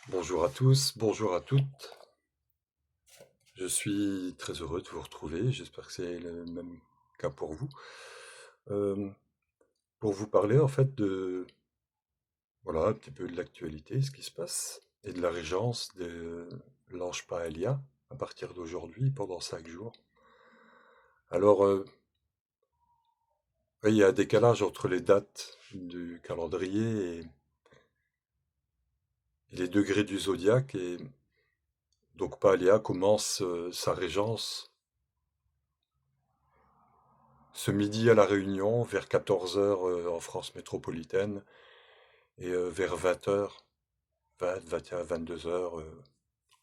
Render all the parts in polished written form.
Bonjour à tous, bonjour à toutes. Je suis très heureux de vous retrouver. J'espère que c'est le même cas pour vous. Euh, pour vous parler en fait de voilà un petit peu de l'actualité, ce qui se passe, et de la régence de l'ange Paelia à partir d'aujourd'hui pendant 5 jours. Alors, il y a un décalage entre les dates du calendrier et les degrés du zodiaque, et donc Paelia commence sa régence ce midi à La Réunion, vers 14 heures en France métropolitaine, et vers 20 heures, 20, 21, 22 heures,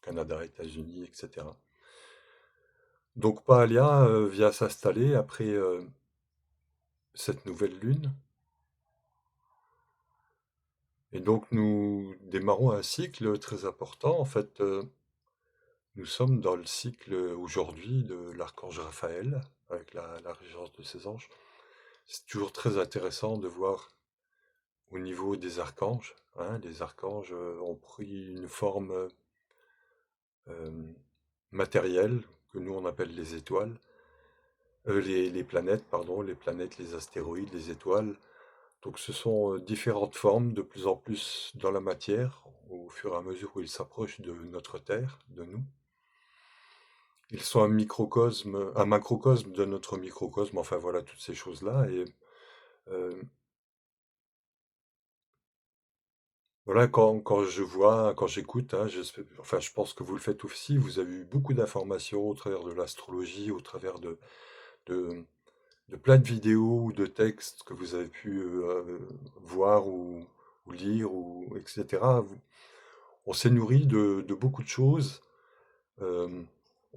Canada, États-Unis, etc. Donc Pahalia vient s'installer après cette nouvelle lune, et donc nous démarrons un cycle très important. En fait, nous sommes dans le cycle aujourd'hui de l'archange Raphaël, avec la régence de ses anges. C'est toujours très intéressant de voir au niveau des archanges, hein. Les archanges ont pris une forme matérielle que nous on appelle les étoiles, les planètes, pardon, les planètes, les astéroïdes, les étoiles. Donc ce sont différentes formes de plus en plus dans la matière au fur et à mesure où ils s'approchent de notre Terre, de nous. Ils sont un microcosme, un macrocosme de notre microcosme, enfin voilà, toutes ces choses-là. Et euh, voilà, quand je vois, quand j'écoute, hein, enfin, je pense que vous le faites aussi, vous avez eu beaucoup d'informations au travers de l'astrologie, au travers de, de plein de vidéos ou de textes que vous avez pu voir ou lire, etc. On s'est nourri de beaucoup de choses. euh,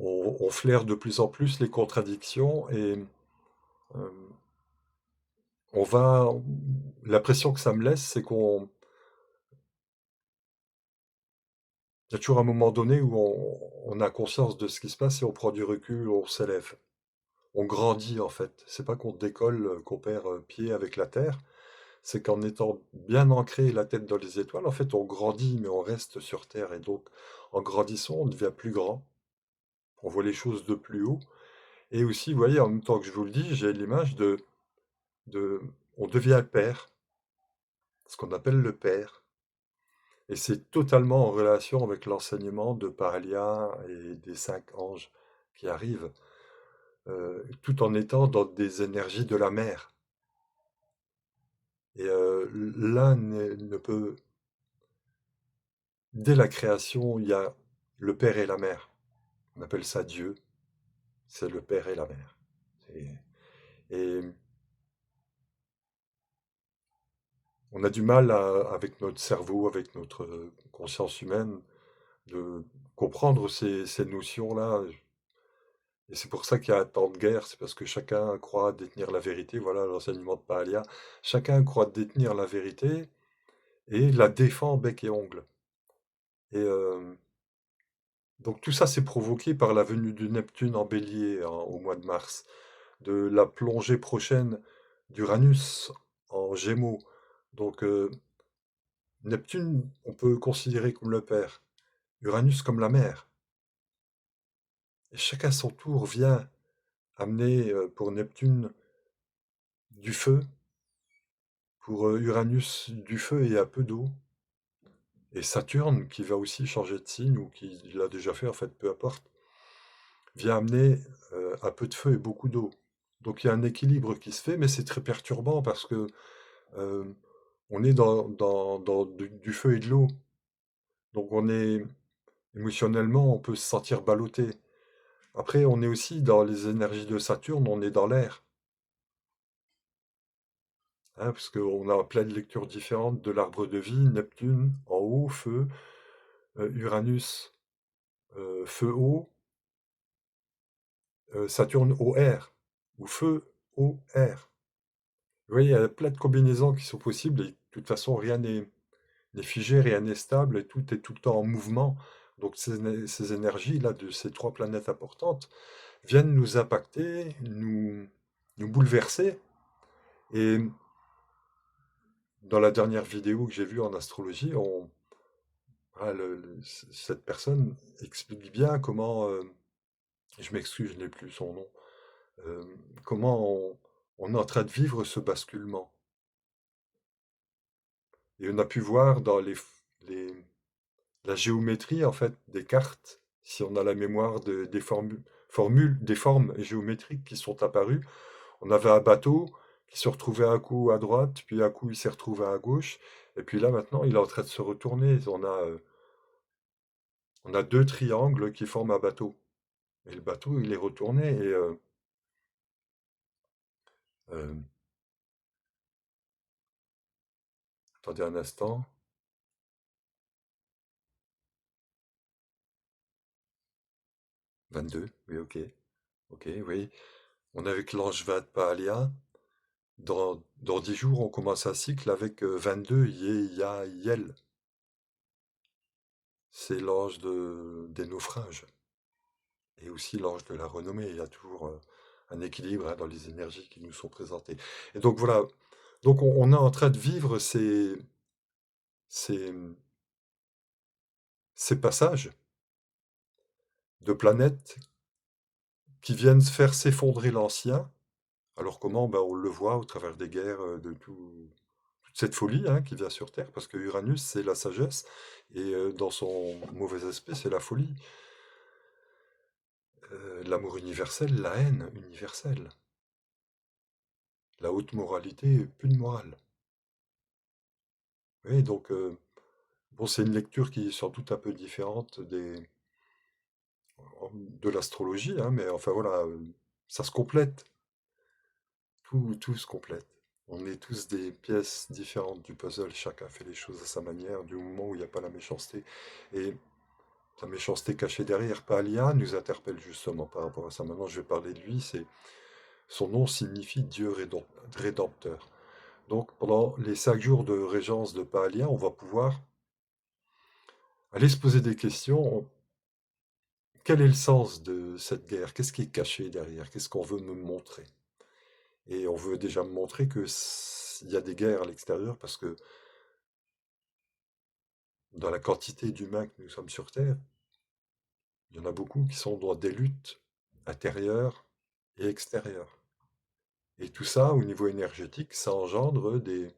on flaire de plus en plus les contradictions et euh, on va. L'impression que ça me laisse, c'est qu'on il y a toujours un moment donné où on a conscience de ce qui se passe et on prend du recul, on s'élève. On grandit en fait. C'est pas qu'on décolle, qu'on perd pied avec la terre. C'est qu'en étant bien ancré la tête dans les étoiles, en fait, on grandit, mais on reste sur Terre. Et donc, en grandissant, on devient plus grand. On voit les choses de plus haut. Et aussi, vous voyez, en même temps que je vous le dis, j'ai l'image de, on devient père, ce qu'on appelle le père. Et c'est totalement en relation avec l'enseignement de Pahalia et des 5 anges qui arrivent, tout en étant dans des énergies de la mer. Et l'un ne peut, dès la création, il y a le père et la mère. On appelle ça Dieu, c'est le père et la mère. Et on a du mal avec notre cerveau, avec notre conscience humaine, de comprendre ces notions-là. Et c'est pour ça qu'il y a tant de guerres, c'est parce que chacun croit détenir la vérité. Voilà l'enseignement de Pahalia. Chacun croit détenir la vérité et la défend bec et ongle. Et donc tout ça, c'est provoqué par la venue de Neptune en bélier au mois de mars, de la plongée prochaine d'Uranus en gémeaux. Donc Neptune, on peut considérer comme le père, Uranus comme la mère. Et chacun son tour vient amener pour Neptune du feu, pour Uranus du feu et un peu d'eau. Et Saturne, qui va aussi changer de signe, ou qui l'a déjà fait en fait, peu importe, vient amener un peu de feu et beaucoup d'eau. Donc il y a un équilibre qui se fait, mais c'est très perturbant parce que euh, on est dans du feu et de l'eau. Donc on est émotionnellement, on peut se sentir ballotté. Après, on est aussi dans les énergies de Saturne, on est dans l'air, hein, parce qu'on a plein de lectures différentes de l'arbre de vie, Neptune en haut, feu, Uranus, feu haut, Saturne au air, ou feu au air. Vous voyez, il y a plein de combinaisons qui sont possibles, et de toute façon, rien n'est figé, rien n'est stable, et tout est tout le temps en mouvement. Donc ces énergies-là, de ces trois planètes importantes, viennent nous impacter, nous bouleverser. Et dans la dernière vidéo que j'ai vue en astrologie, Ah, cette personne explique bien comment, je m'excuse, je n'ai plus son nom, euh, comment on est en train de vivre ce basculement. Et on a pu voir dans les, la géométrie, en fait, des cartes, si on a la mémoire des formules, des formes géométriques qui sont apparues. On avait un bateau qui se retrouvait un coup à droite, puis un coup il s'est retrouvé à gauche, et puis là maintenant il est en train de se retourner. On a deux triangles qui forment un bateau, et le bateau il est retourné. Et euh, attendez un instant, 22, oui, ok, ok, oui. On est avec l'ange 20 Palia. Dans 10 jours, on commence un cycle avec 22 Yé, Ya, Yel. C'est l'ange des naufrages. Et aussi l'ange de la renommée. Il y a toujours un équilibre, hein, dans les énergies qui nous sont présentées. Et donc voilà, donc on est en train de vivre ces, ces passages de planètes qui viennent faire s'effondrer l'ancien. Alors comment? Ben, on le voit au travers des guerres, toute cette folie, hein, qui vient sur Terre, parce que Uranus, c'est la sagesse, et dans son mauvais aspect, c'est la folie. L'amour universel, la haine universelle, la haute moralité, plus de morale. Oui, donc bon, c'est une lecture qui est sans doute un peu différente de l'astrologie, hein, mais enfin voilà, ça se complète, tout se complète. On est tous des pièces différentes du puzzle, chacun fait les choses à sa manière, du moment où il n'y a pas la méchanceté. Et la méchanceté cachée derrière Palia nous interpelle justement par rapport à ça. Maintenant, je vais parler de lui, son nom signifie Dieu rédempteur. Donc, pendant les 5 jours de régence de Palia, on va pouvoir aller se poser des questions. Quel est le sens de cette guerre? Qu'est-ce qui est caché derrière? Qu'est-ce qu'on veut me montrer? Et on veut déjà me montrer que il y a des guerres à l'extérieur parce que dans la quantité d'humains que nous sommes sur Terre, il y en a beaucoup qui sont dans des luttes intérieures et extérieures. Et tout ça, au niveau énergétique, ça engendre des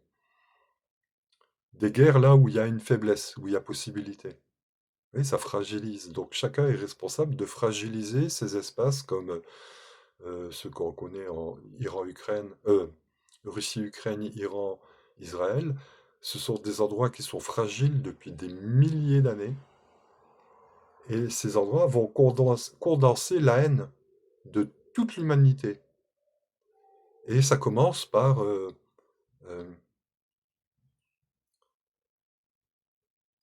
guerres là où il y a une faiblesse, où il y a possibilité. Oui, ça fragilise. Donc chacun est responsable de fragiliser ces espaces comme ceux qu'on connaît en Iran-Ukraine, Russie-Ukraine, Iran-Israël. Ce sont des endroits qui sont fragiles depuis des milliers d'années. Et ces endroits vont condenser la haine de toute l'humanité. Et ça commence par euh,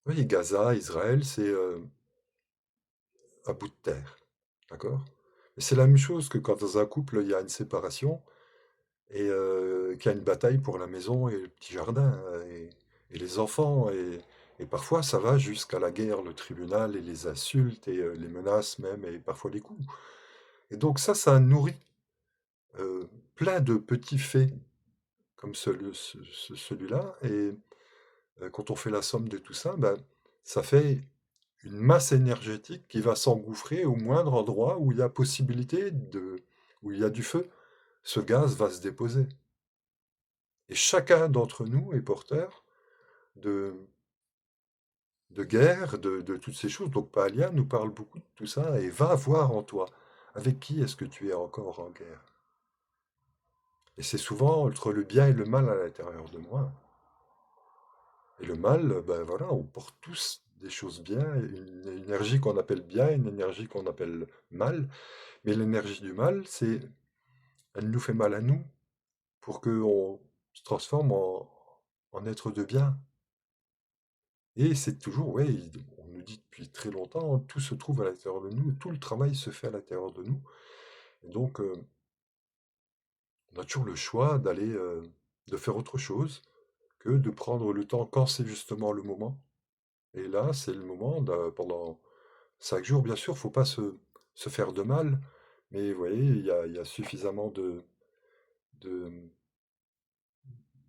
oui, Gaza, Israël, c'est un bout de terre. D'accord? Mais c'est la même chose que quand dans un couple, il y a une séparation et qu'il y a une bataille pour la maison et le petit jardin, et les enfants. Et parfois, ça va jusqu'à la guerre, le tribunal et les insultes et les menaces même, et parfois les coups. Et donc ça nourrit plein de petits faits comme celui-là. Et quand on fait la somme de tout ça, ben, ça fait une masse énergétique qui va s'engouffrer au moindre endroit où il y a possibilité où il y a du feu. Ce gaz va se déposer. Et chacun d'entre nous est porteur de, de guerre, de toutes ces choses. Donc Palia nous parle beaucoup de tout ça et va voir en toi. Avec qui est-ce que tu es encore en guerre? Et c'est souvent entre le bien et le mal à l'intérieur de moi. Et le mal, ben voilà, on porte tous des choses bien, une énergie qu'on appelle bien, une énergie qu'on appelle mal. Mais l'énergie du mal, elle nous fait mal à nous pour qu'on se transforme en être de bien. Et c'est toujours, ouais, on nous dit depuis très longtemps, tout se trouve à l'intérieur de nous, tout le travail se fait à l'intérieur de nous. Et donc, on a toujours le choix de faire autre chose que de prendre le temps quand c'est justement le moment. Et là, c'est le moment, pendant 5 jours, bien sûr, faut pas se faire de mal, mais vous voyez, il y a suffisamment de,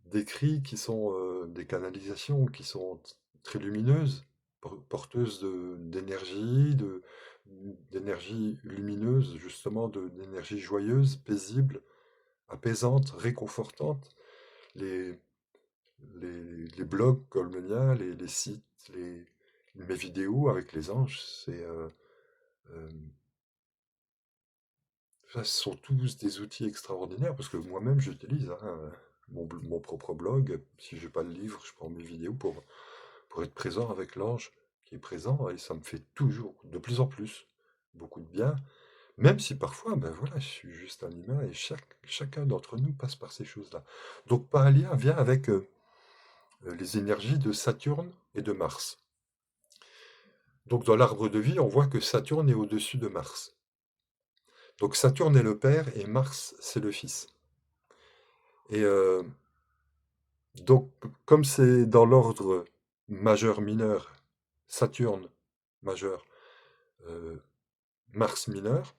d'écrits qui sont des canalisations qui sont très lumineuses porteuse d'énergie, d'énergie lumineuse, justement, d'énergie joyeuse, paisible, apaisante, réconfortante. Les, les blogs comme le mien, les sites, mes vidéos avec les anges, euh, ça, ce sont tous des outils extraordinaires parce que moi-même j'utilise hein, mon propre blog. Si j'ai pas le livre, je prends mes vidéos pour être présent avec l'ange qui est présent et ça me fait toujours, de plus en plus, beaucoup de bien. Même si parfois, ben voilà, je suis juste un humain et chacun d'entre nous passe par ces choses-là. Donc Pahalia vient avec les énergies de Saturne et de Mars. Donc dans l'arbre de vie, on voit que Saturne est au-dessus de Mars. Donc Saturne est le père et Mars c'est le fils. Et donc comme c'est dans l'ordre majeur-mineur, Saturne majeur, euh, Mars mineur,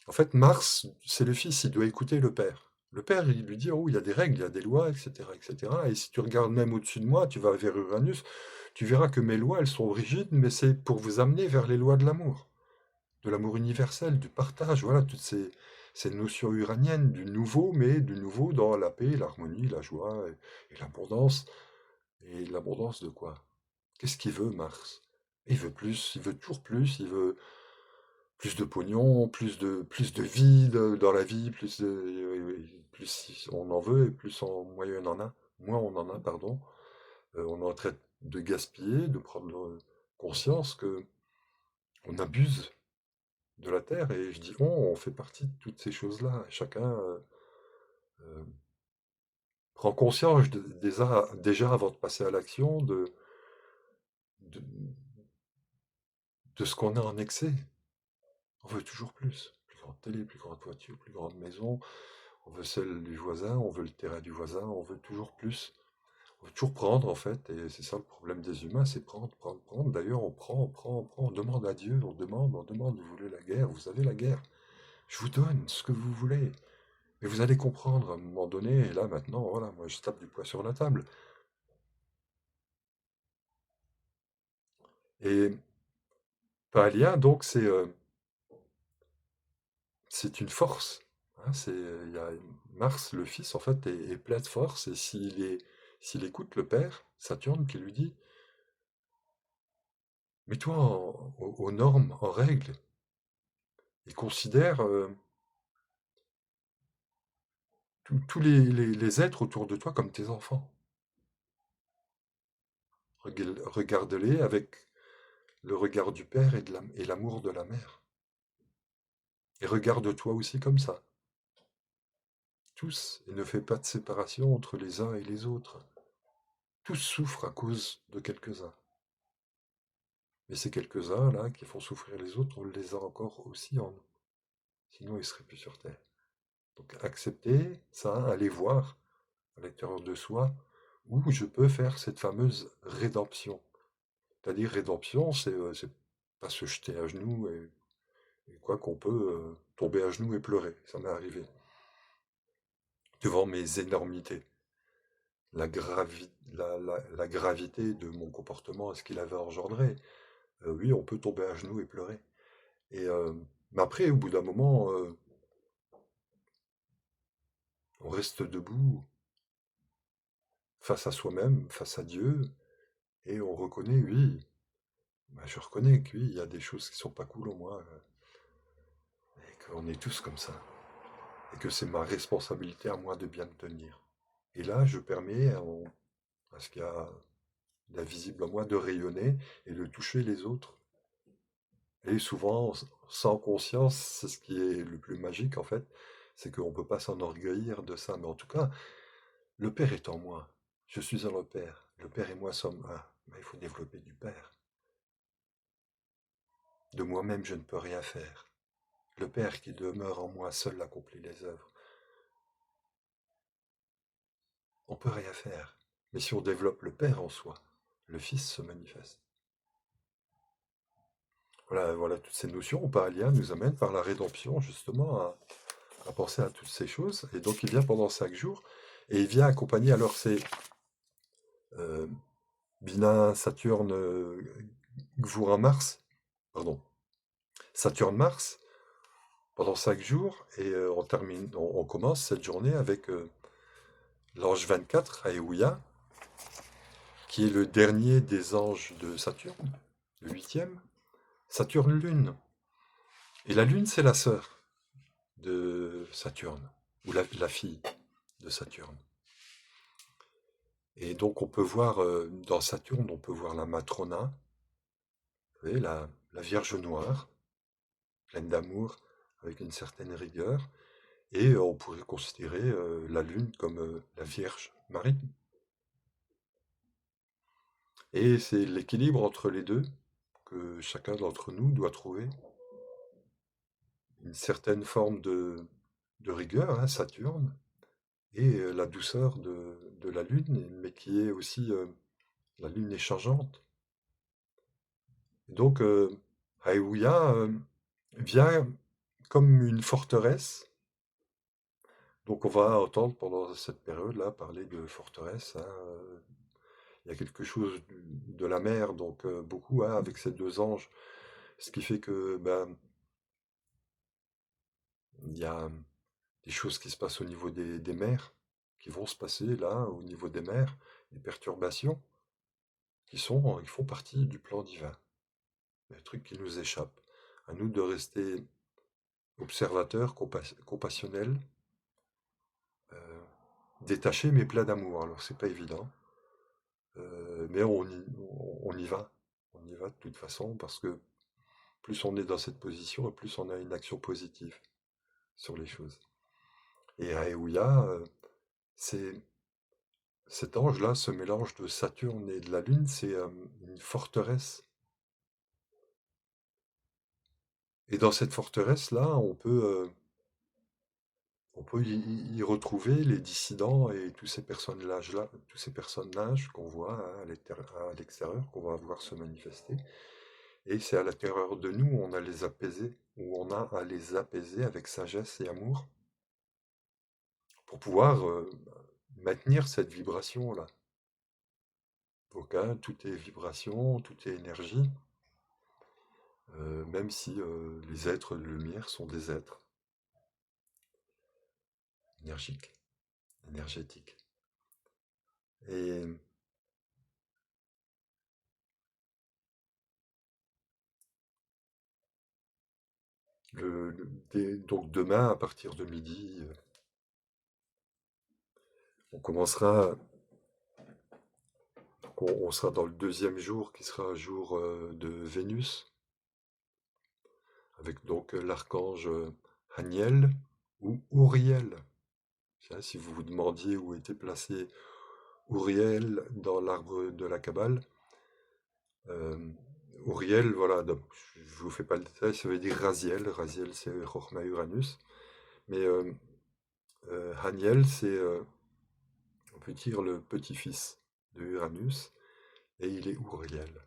en fait Mars c'est le fils, il doit écouter le père. Le père, il lui dit, oh, il y a des règles, il y a des lois, etc., etc. Et si tu regardes même au-dessus de moi, tu vas vers Uranus, tu verras que mes lois, elles sont rigides, mais c'est pour vous amener vers les lois de l'amour universel, du partage, voilà, toutes ces notions uraniennes, du nouveau, mais du nouveau dans la paix, l'harmonie, la joie et l'abondance. Et l'abondance de quoi? Qu'est-ce qu'il veut, Mars? Il veut plus, il veut toujours plus, il veut plus de pognon, plus de vie dans la vie, plus on en veut et plus moins on en a, moins on en a, pardon. On est en train de gaspiller, de prendre conscience que on abuse de la Terre, et je dis on fait partie de toutes ces choses-là. Chacun euh, prend conscience déjà avant de passer à l'action de, de ce qu'on a en excès. On veut toujours plus. Plus grande télé, plus grande voiture, plus grande maison. On veut celle du voisin, on veut le terrain du voisin, on veut toujours plus. On veut toujours prendre en fait, et c'est ça le problème des humains, c'est prendre, prendre, prendre. D'ailleurs, on prend, on prend, on prend, on demande à Dieu, on demande, vous voulez la guerre, vous avez la guerre. Je vous donne ce que vous voulez. Mais vous allez comprendre à un moment donné, et là maintenant, voilà, moi je tape du poing sur la table. Et Palia, donc, c'est une force. Hein, il y a Mars, le fils, en fait, est plein de force, et s'il écoute le père, Saturne, qui lui dit, mets-toi aux normes, en règle, et considère tous les êtres autour de toi comme tes enfants. Regarde-les avec le regard du père et l'amour de la mère. Et regarde-toi aussi comme ça. Tous, et ne fais pas de séparation entre les uns et les autres. Tous souffrent à cause de quelques-uns. Mais ces quelques-uns, là, qui font souffrir les autres, on les a encore aussi en nous. Sinon, ils ne seraient plus sur Terre. Donc, accepter ça, aller voir à l'intérieur de soi où je peux faire cette fameuse rédemption. C'est-à-dire, rédemption, c'est pas se jeter à genoux et quoi qu'on peut tomber à genoux et pleurer. Ça m'est arrivé devant mes énormités. La gravité de mon comportement et ce qu'il avait engendré. Oui, on peut tomber à genoux et pleurer. Et, mais après, au bout d'un moment, on reste debout face à soi-même, face à Dieu, et on reconnaît, oui, bah, je reconnais que oui, il y a des choses qui sont pas cool en moi, et qu'on est tous comme ça, et que c'est ma responsabilité à moi de bien me tenir. Et là, je permets à ce qu'il y a d'invisible en moi de rayonner et de toucher les autres. Et souvent, sans conscience, c'est ce qui est le plus magique en fait, c'est qu'on ne peut pas s'enorgueillir de ça. Mais en tout cas, le Père est en moi. Je suis en le Père. Le Père et moi sommes un. Mais il faut développer du Père. De moi-même, je ne peux rien faire. Le Père qui demeure en moi seul accomplit les œuvres. On ne peut rien faire. Mais si on développe le Père en soi, le Fils se manifeste. Voilà, voilà, toutes ces notions, Palia nous amène par la rédemption justement à penser à toutes ces choses. Et donc il vient pendant 5 jours et il vient accompagner, alors c'est euh, Bina, Saturne, Gvura-Mars, pardon, Saturne-Mars, pendant 5 jours, et on commence cette journée avec l'ange 24, Aeouya, qui est le dernier des anges de Saturne, le huitième, Saturne-Lune. Et la Lune, c'est la sœur de Saturne, ou la fille de Saturne. Et donc on peut voir, dans Saturne, on peut voir la Matrona, vous voyez, la Vierge Noire, pleine d'amour, avec une certaine rigueur. Et on pourrait considérer la Lune comme la Vierge Marie. Et c'est l'équilibre entre les deux que chacun d'entre nous doit trouver. Une certaine forme de rigueur, hein, Saturne, et la douceur de la Lune, mais qui est aussi la Lune est changeante. Donc, Aeouya vient comme une forteresse. Donc, on va entendre pendant cette période-là parler de forteresse, hein. Il y a quelque chose de la mer, donc beaucoup, hein, avec ces deux anges. Ce qui fait que ben, il y a des choses qui se passent au niveau des mers, qui vont se passer là, au niveau des mers, des perturbations qui font partie du plan divin. Des trucs qui nous échappent. À nous de rester observateurs, compassionnels, euh, détachés mais pleins d'amour. Alors c'est pas évident, mais on y va. On y va de toute façon parce que plus on est dans cette position, et plus on a une action positive sur les choses. Et Aeouya, c'est cet ange-là, ce mélange de Saturne et de la Lune, c'est une forteresse. Et dans cette forteresse-là, on peut y retrouver les dissidents et tous ces personnages qu'on voit, hein, à l'extérieur, qu'on va voir se manifester. Et c'est à l'intérieur de nous où on a les apaiser, où on a à les apaiser avec sagesse et amour pour pouvoir maintenir cette vibration-là. Donc, hein, tout est vibration, tout est énergie, même si les êtres de lumière sont des êtres énergiques, énergétiques. Et donc demain, à partir de midi, on commencera, on sera dans le deuxième jour qui sera un jour de Vénus, avec donc l'archange Haniel ou Uriel. Tiens, si vous vous demandiez où était placé Uriel dans l'arbre de la Kabbale, euh, Uriel, voilà, donc, je ne vous fais pas le détail, ça veut dire Raziel. Raziel, c'est Chochma Uranus. Mais Haniel, c'est, on peut dire, le petit-fils de Uranus, et il est Uriel.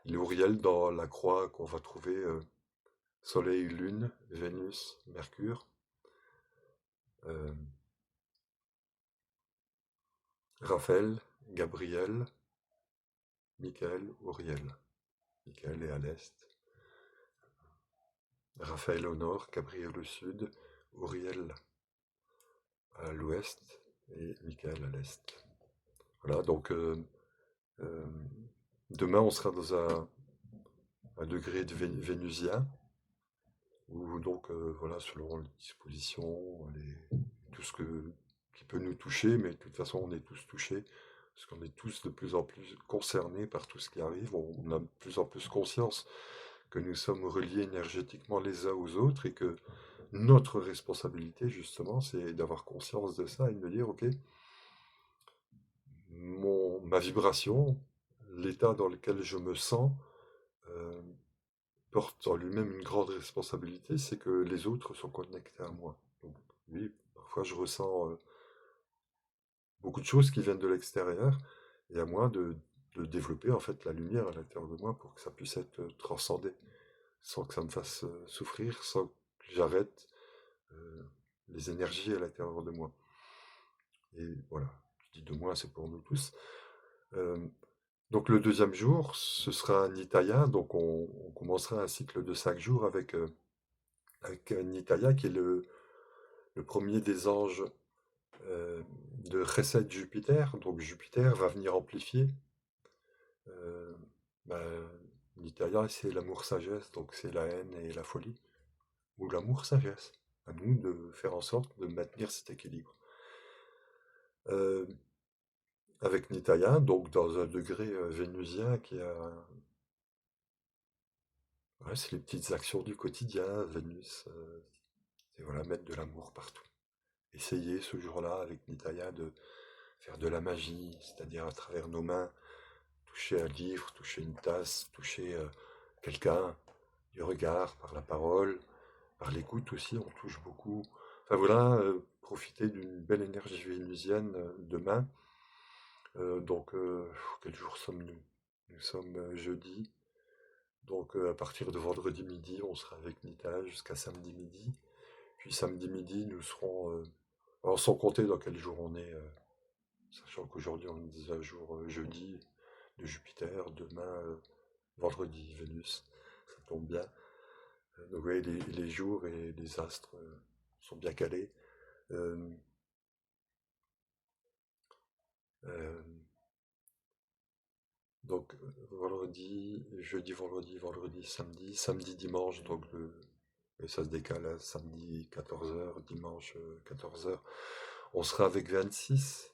Il est Uriel dans la croix qu'on va trouver Soleil, Lune, Vénus, Mercure, euh, Raphaël, Gabriel, Michael, Uriel. Michael est à l'est, Raphaël au nord, Gabriel au sud, Uriel à l'ouest et Michael à l'est. Voilà, donc euh, demain on sera dans un degré de vénusien, où donc voilà, selon les dispositions, tout ce qui peut nous toucher, mais de toute façon on est tous touchés, parce qu'on est tous de plus en plus concernés par tout ce qui arrive, on a de plus en plus conscience que nous sommes reliés énergétiquement les uns aux autres et que notre responsabilité, justement, c'est d'avoir conscience de ça et de me dire, ok, ma vibration, l'état dans lequel je me sens, euh, porte en lui-même une grande responsabilité, c'est que les autres sont connectés à moi. Donc, oui, parfois je ressens beaucoup de choses qui viennent de l'extérieur, et à moi de développer en fait la lumière à l'intérieur de moi pour que ça puisse être transcendé, sans que ça me fasse souffrir, sans que j'arrête euh, les énergies à l'intérieur de moi. Et voilà, je dis de moi, c'est pour nous tous. Euh, Donc le deuxième jour, ce sera Nitaya, donc on commencera un cycle de 5 jours avec Nitaya, qui est le premier des anges de Chesed Jupiter. Donc Jupiter va venir amplifier. euh, bah, Nitaya, c'est l'amour-sagesse, donc c'est la haine et la folie, ou l'amour-sagesse. À nous de faire en sorte de maintenir cet équilibre. Euh, avec Nitaya, donc dans un degré vénusien qui a... Ouais, c'est les petites actions du quotidien, Vénus. Et voilà, mettre de l'amour partout. Essayer ce jour-là avec Nitaya de faire de la magie, c'est-à-dire à travers nos mains, toucher un livre, toucher une tasse, toucher quelqu'un, du regard, par la parole, par l'écoute aussi, on touche beaucoup. Enfin voilà, profiter d'une belle énergie vénusienne demain. Quel jour sommes-nous? Nous sommes jeudi. Donc à partir de vendredi midi, on sera avec Nitaya jusqu'à samedi midi. Puis samedi midi, nous serons... alors sans compter dans quel jour on est, sachant qu'aujourd'hui on est un jour jeudi de Jupiter, demain vendredi Vénus, ça tombe bien. Donc oui, les jours et les astres sont bien calés. Euh, euh, vendredi, jeudi, vendredi, samedi, samedi, dimanche, et ça se décale à samedi 14 heures, dimanche 14 heures. On sera avec 26.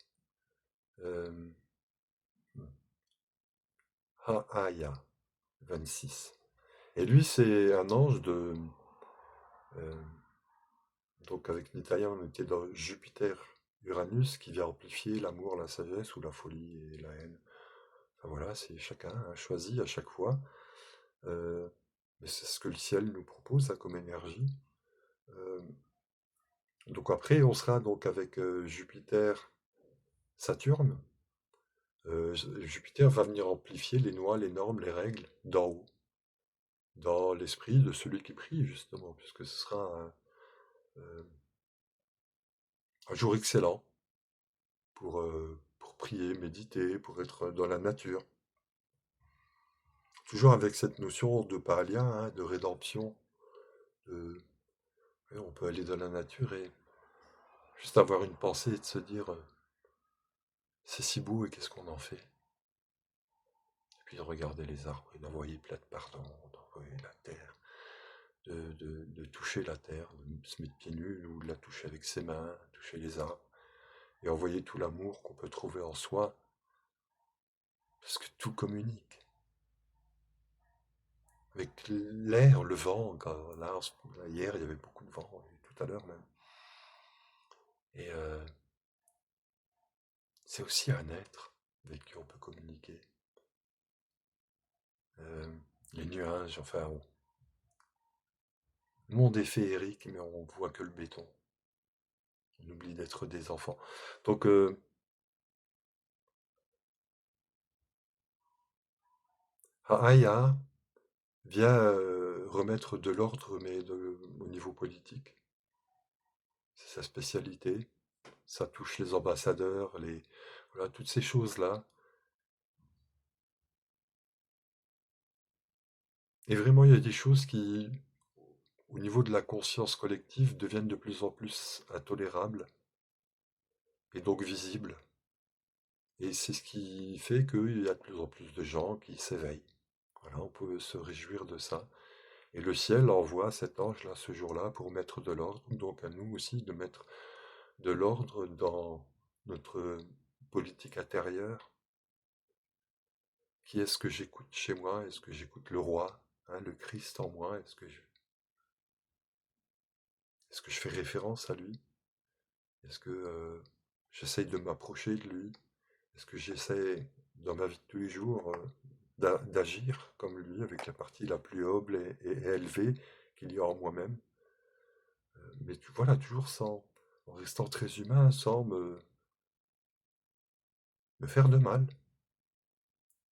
Euh, Haaya, 26. Et lui, c'est un ange de... euh, donc avec Nitaya, on était dans Jupiter-Uranus qui vient amplifier l'amour, la sagesse ou la folie et la haine. Enfin voilà, c'est chacun a choisi à chaque fois. Euh, mais c'est ce que le ciel nous propose hein, comme énergie. Euh, donc après, on sera donc avec Jupiter-Saturne. Jupiter va venir amplifier les lois, les normes, les règles d'en haut, dans l'esprit de celui qui prie justement, puisque ce sera euh, un jour excellent pour prier, méditer, pour être dans la nature. Toujours avec cette notion de paria, hein, de rédemption. De, ouais, on peut aller dans la nature et juste avoir une pensée et de se dire c'est si beau et qu'est-ce qu'on en fait. Et puis de regarder les arbres et d'envoyer plein de pardon, d'envoyer la terre, de toucher la terre, de se mettre pieds nus ou de la toucher avec ses mains, toucher les arbres et envoyer tout l'amour qu'on peut trouver en soi parce que tout communique. Avec l'air, le vent, hier il y avait beaucoup de vent, et tout à l'heure même. Et c'est aussi un être avec qui on peut communiquer. Euh, les nuages, enfin, le monde est féerique, mais on voit que le béton. On oublie d'être des enfants. Donc, Aya vient remettre de l'ordre, mais au niveau politique. C'est sa spécialité. Ça touche les ambassadeurs, voilà, toutes ces choses-là. Et vraiment, il y a des choses qui, au niveau de la conscience collective, deviennent de plus en plus intolérables et donc visibles. Et c'est ce qui fait qu'il y a de plus en plus de gens qui s'éveillent. Voilà, on peut se réjouir de ça. Et le ciel envoie cet ange-là ce jour-là pour mettre de l'ordre, donc à nous aussi de mettre de l'ordre dans notre politique intérieure. Qui est-ce que j'écoute chez moi? Est-ce que j'écoute le roi, hein, le Christ en moi? Est-ce que je fais référence à lui? Est-ce que j'essaye de m'approcher de lui? Est-ce que j'essaie, dans ma vie de tous les jours, d'agir comme lui, avec la partie la plus noble et élevée qu'il y a en moi-même? Mais voilà, toujours en restant très humain, sans me faire de mal,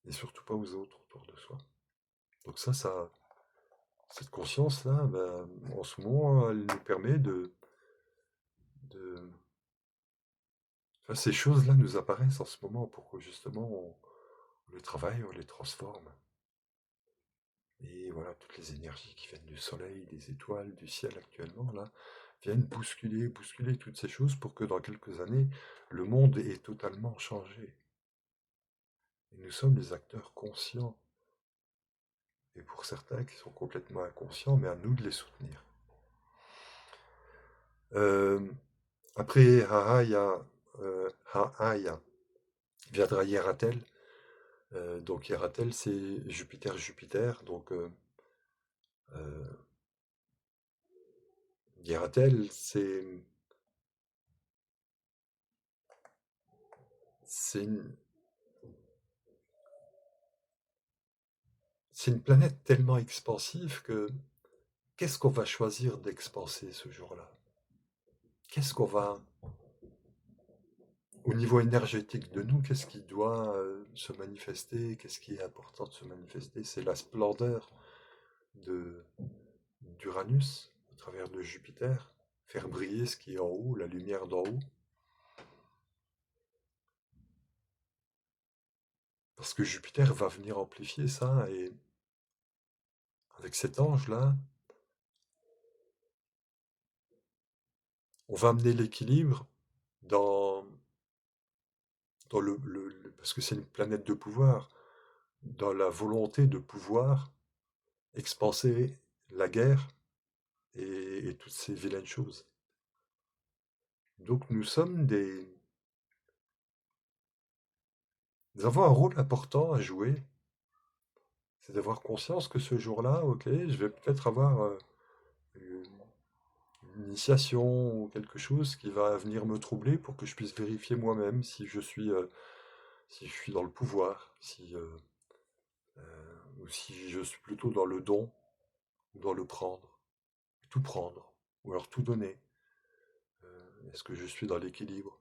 et surtout pas aux autres autour de soi. Donc cette conscience-là, ben, en ce moment, elle nous permet de... Enfin, ces choses-là nous apparaissent en ce moment pour que justement On les travaille, on les transforme. Et voilà, toutes les énergies qui viennent du soleil, des étoiles, du ciel actuellement, là, viennent bousculer toutes ces choses pour que dans quelques années, le monde ait totalement changé. Et nous sommes les acteurs conscients, et pour certains qui sont complètement inconscients, mais à nous de les soutenir. Euh, Après Hahaya, Hahaya viendra Hieratel. Donc Hieratel, c'est Jupiter. Donc euh, Hieratel, c'est une, c'est une planète tellement expansive que qu'est-ce qu'on va choisir d'expanser ce jour-là? Qu'est-ce qu'on va, au niveau énergétique de nous, qu'est-ce qui doit se manifester? Qu'est-ce qui est important de se manifester? C'est la splendeur de d'Uranus à travers de Jupiter, faire briller ce qui est en haut, la lumière d'en haut. Parce que Jupiter va venir amplifier ça, et avec cet ange-là, on va amener l'équilibre dans, dans parce que c'est une planète de pouvoir, dans la volonté de pouvoir expanser la guerre et toutes ces vilaines choses. Donc nous avons un rôle important à jouer, c'est d'avoir conscience que ce jour-là, ok, je vais peut-être avoir une une initiation ou quelque chose qui va venir me troubler pour que je puisse vérifier moi-même si je suis dans le pouvoir, ou si je suis plutôt dans le don, ou dans le prendre, tout prendre, ou alors tout donner. Est-ce que je suis dans l'équilibre?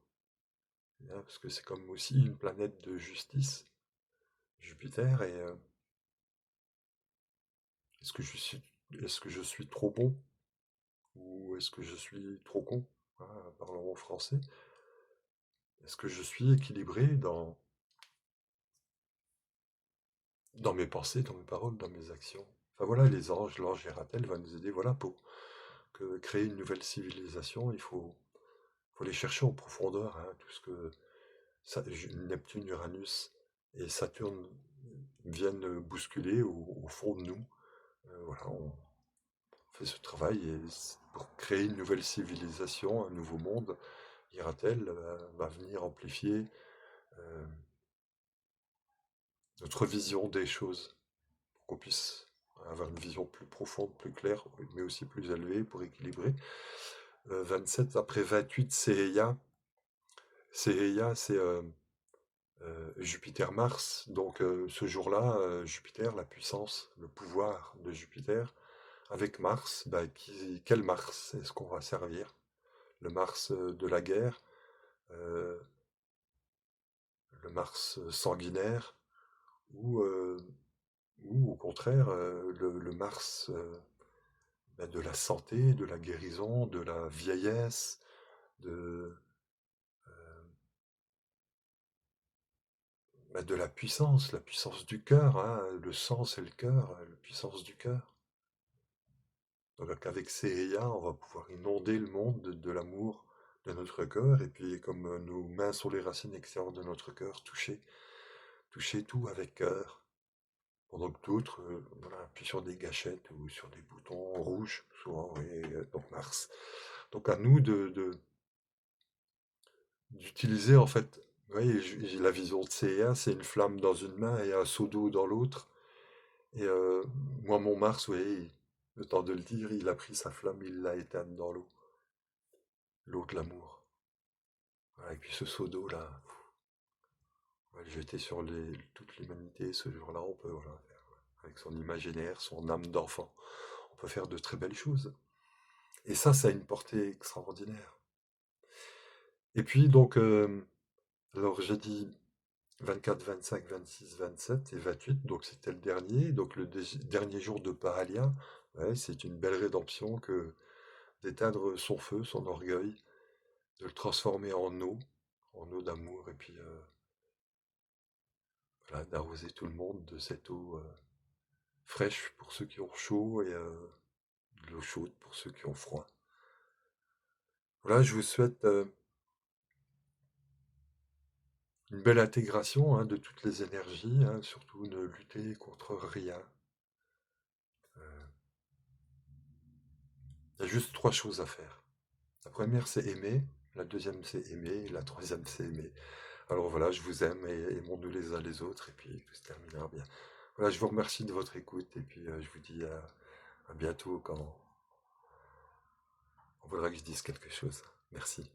Hein, parce que c'est comme aussi une planète de justice, Jupiter, et est-ce que je suis, est-ce que je suis trop bon ou est-ce que je suis trop con? Voilà, parlons en français. Est-ce que je suis équilibré dans mes pensées, dans mes paroles, dans mes actions? Enfin voilà, les anges, l'ange Hératel va nous aider. Voilà, pour créer une nouvelle civilisation, faut aller chercher en profondeur, hein, tout ce que Neptune, Uranus et Saturne viennent bousculer au fond de nous. Voilà, on fait ce travail pour créer une nouvelle civilisation, un nouveau monde. Iratel va venir amplifier euh, notre vision des choses, pour qu'on puisse avoir une vision plus profonde, plus claire, mais aussi plus élevée pour équilibrer. 27 après 28, c'est Eya. C'est Eya, c'est Jupiter-Mars. Donc ce jour-là, Jupiter, la puissance, le pouvoir de Jupiter, avec Mars, bah, quel Mars est-ce qu'on va servir? Le Mars de la guerre, euh, le Mars sanguinaire, ou, euh, ou au contraire le Mars bah, de la santé, de la guérison, de la vieillesse, de, bah, de la puissance du cœur, hein, le sang c'est le cœur, la puissance du cœur. Donc avec Seiya, on va pouvoir inonder le monde de l'amour de notre cœur, et puis comme nos mains sont les racines extérieures de notre cœur, toucher tout avec cœur. Pendant que d'autres voilà, appuient sur des gâchettes ou sur des boutons rouges, souvent, et donc Mars. Donc à nous d'utiliser en fait, oui, j'ai la vision de Seiya, c'est une flamme dans une main et un seau d'eau dans l'autre. Et moi, mon Mars, oui, le temps de le dire, il a pris sa flamme, il l'a éteinte dans l'eau, l'eau de l'amour. Voilà, et puis ce seau d'eau là, on va le jeter sur toute l'humanité. Ce jour-là, on peut, voilà, avec son imaginaire, son âme d'enfant, on peut faire de très belles choses. Et ça a une portée extraordinaire. Et puis donc, alors j'ai dit 24, 25, 26, 27 et 28, donc c'était le dernier, donc le dernier jour de Paralia. Ouais, c'est une belle rédemption que d'éteindre son feu, son orgueil, de le transformer en eau d'amour, et puis voilà, d'arroser tout le monde de cette eau fraîche pour ceux qui ont chaud et de l'eau chaude pour ceux qui ont froid. Voilà, je vous souhaite une belle intégration hein, de toutes les énergies, hein, surtout ne lutter contre rien. Il y a juste 3 choses à faire. La première, c'est aimer. La deuxième, c'est aimer. Et la troisième, c'est aimer. Alors voilà, je vous aime et aimons-nous les uns les autres et puis tout se terminera bien. Voilà, je vous remercie de votre écoute et puis je vous dis à bientôt quand on voudra que je dise quelque chose. Merci.